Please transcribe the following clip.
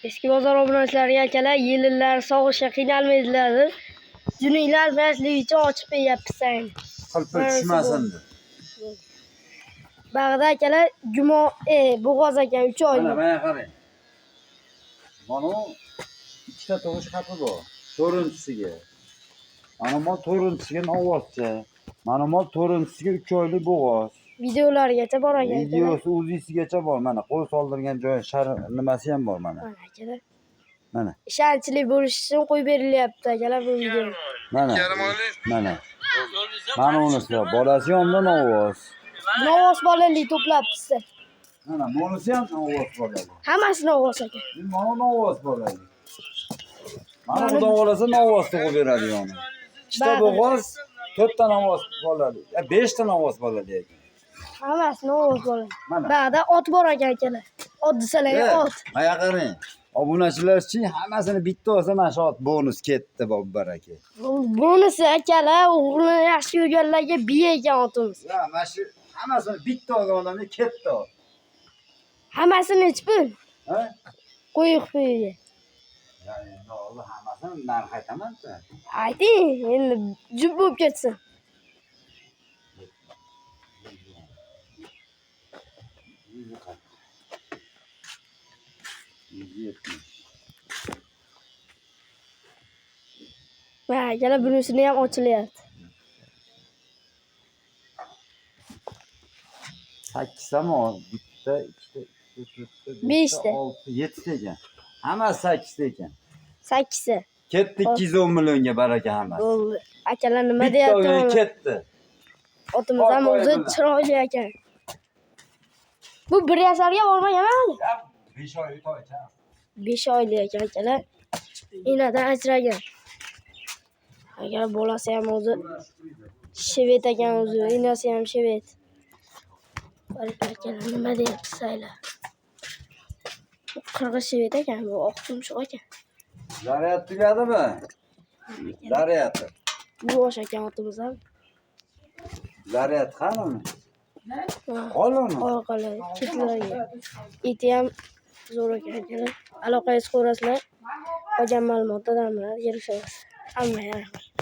Eski bozor obunachilariga akalar, yillar sog'ishga qiynalmaydinglar. Juninglar masligicha ochib beryapsan. Qilpil tushmasin deb. Bag'da akalar, bo'g'oz aka 3 oylik. Mana qarang. Mana ikkita tug'ish xati bor. 4-chisiga. Mana bu 4-chisiga novvoscha. Mana bu 4-chisiga 3 oylik bo'g'oz. Videolargacha bor ekan. Videosi o'zisigacha bor. Mana qo'l soldirgan joyi nimasi ham bor mana. Mana akalar. Mana. Ishonchli bo'lish uchun qo'yib berilyapti akalar bu video. Mana. Mana. Mana unisi bolasi hamda novvos. Novvos bolali to'plabsiz. Mana bunisi ham novvos bolali. Hammasi novvos aka. Mana novvos bolali. Mana xudo xolasa novvos tug'ib beradi yani. 2 ta bo'g'oz, 4 ta novvos bolali. 5 ta novvos bolali ekan. Hammasi novvos bolali. Bag'da ot bor ekan akalar. Ot desalar ot. Mana qarang. Obunachilarchi hammasini bitta olsa mana shu ot bonus ketdi bob baraka. Bonusi akalar, o'g'lini yaxshi ko'rganlarga biya ekan otimiz. Ya, mana shu hammasini bitta olgan odamga ketdi ot. Hammasini ichpil. Ha? Qo'yib qo'yga. Ya, endi Alloh hammasini narx aytaman-da. Ayting, endi jub bo'lib ketsin. Mana akalar bunisini ham ochilyapti. 8 ta mı? Bitta, 2 ta, 5 ta. 6, 7 ta ekan. Hammasi 8 ta ekan. 8 ta. Ketdi 210 millionga baraka hammasi. Bo'ldi. Akalar nima Bitta deyapti? olgan ketdi. Otimiz ham o'zi chiroyli ekan. Bu 1 yasharga bormagan mi? 5 oylik toycha. 5 oylik ekan akalar. Enadan ajragan. Agar bolasi ham o'zi shevet ekan o'zi, enasi ham shevet. Akalar nima deyapti saylar? Bu qirg'iz shevet ekan, bu oq tumshuq ekan. Zaryad tugadimi? Zaryad. Bu o'sha ekan otimiz ham. Zaryad qanimi? Qolmi? Qolqalar, ketlarga. Eti ham zo'r ekan akalar. Aloqangiz ko'rasizlar. Qolgan ma'lumotlardan bilan kelishamiz. Hamma yaxshi.